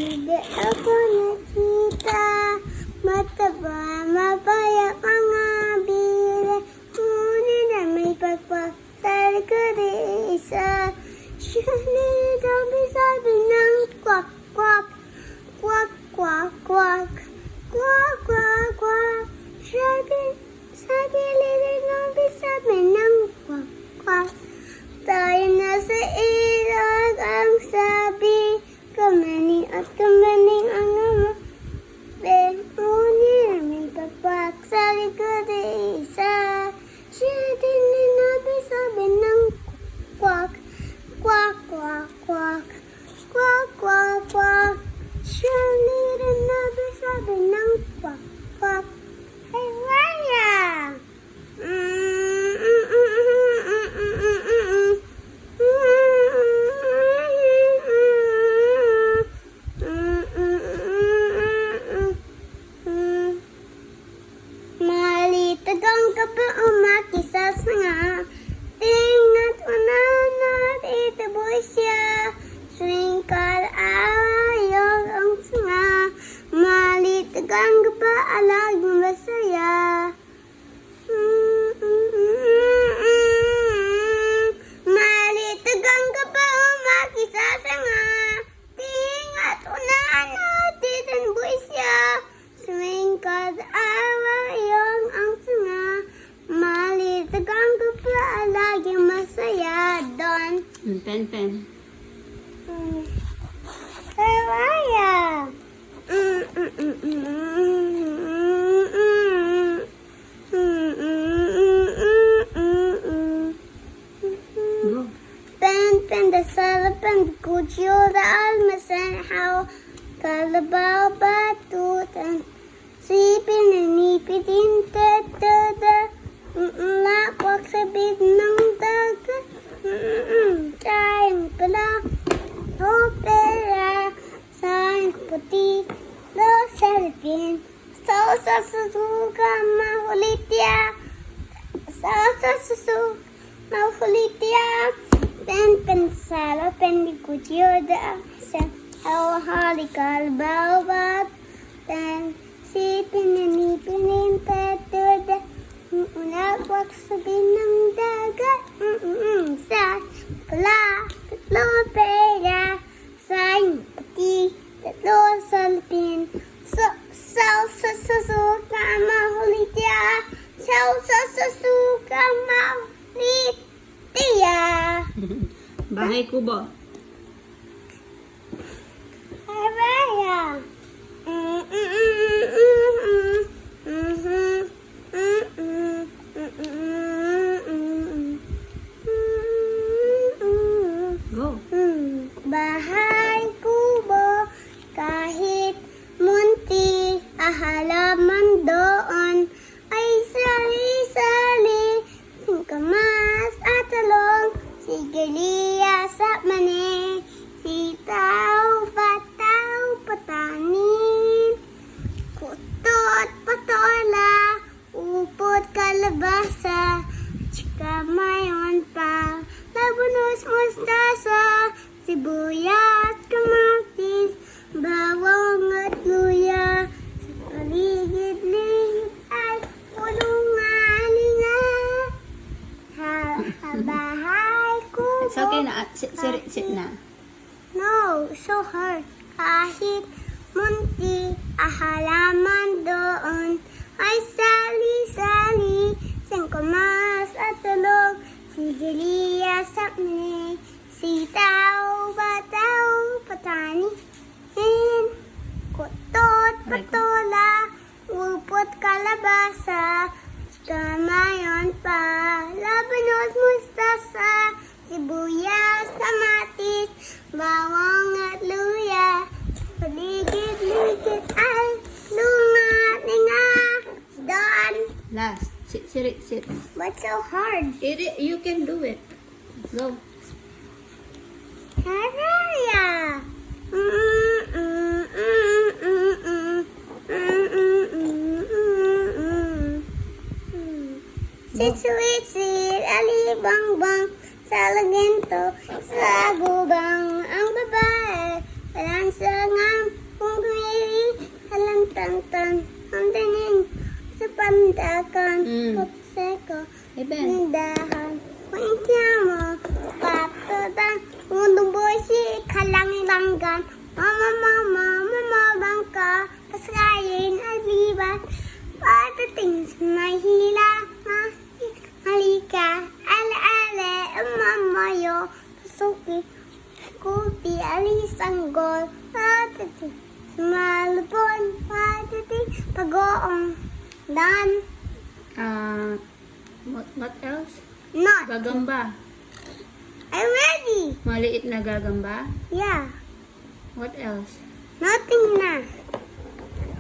Hindi ako nakita, mataba, mapayap mga bira. Ngunit na may pagpag sa likod isa. Shani, dami sabi ng kwak, kwak, kwak, kwak, kwak, kwak, kwak, kwak. Sabi, sa gilid ng sabi ng kwak, kwak. Tayo na sa ilog ang sabi, kamaning at kamaning ang ama. Ngunit na may pagpag sa likod isa. Siya din na sabi ng kwak, kwak, kwak, kwak, kwak, kwak, kwak. Siya din na sabi ng kwak, kwak. Hey, Raya! Malitagang ka pa umaki sa sanga. Tingnan mo na natitaboy siya. Swingkal ayong ang sanga. Malitagang ka pa alaging masaya. Malitagang ka pa umaki sa sanga. Tingnan mo na natitaboy siya. Swingkal ayong ang sanga. Malitagang ka pa alaging masaya. Don. Pen. Raya! Go. Pen, the salapan, the kuchyo, the almasan, how kalabaw batutan. Sipin na nipitin, tatada. Nakwak sa bit ng dagat. Tayang pala, opera. Sayang puti, lo salipin. Sa susuka, mahulit ya. Sa susuka, mahulit ya. Pen, sala, pen, di kuchyo, da. How hali kalbaw bat. Then, sipin na nipinin, tatada. Nakwak sa binang dagat. Sa pala, tatlo pera. Sayang pati, tatlo salpin. Sa susuka, mahulit ya. Sa susuka, mahulit ya. Bahay kubo. Raya. Go. Bahay kubo, kahit munti, halaman doon ay sali-sali, singkamas at talong, sigiliya sa mani, sitaw, bataw, patanin, kutot, patola, upot, kalabasa, tsaka mayon pa, labunos, mustasa, sibuyas, kamatis, bawang at luya, sa paligid-ligid ay ulungan-linga. Bahay ko. It's okay na. Sit na. No, so hard. Kahit munti, halaman doon ay sali-sali, singkamas at tulog, sigiliya sa mani, sitaw, bataw, patani, kutot, patola, upot, kalabasa, kamayon pa, labanos, mustasa, sibuyas, kamatis, bawang at luya, paligid-ligid ay lunga-linga. Done. Last. Sit. What's so hard? You can do it. Go. Raya. Sit, alibang-bang, sa lagento, sa gubang, ang babae, walang sangam, Tantan, tantanin sa pandakan, Mm. kapseko, Hey, Ben. nindahan, kwentiamo, papatan, undong boysi, kalangilanggan, mama, mama, mama, bangka, pasayin, alibat, patating sa mahila, halika, ala, mamayo, pasuki, kupi, alisanggol, patating, sumalubon, patating, pagoong, dan, What else? not. Gagamba. I'm ready. Maliit na gagamba. Yeah. What else? Nothing na.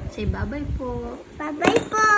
Say bye-bye po. Bye-bye po.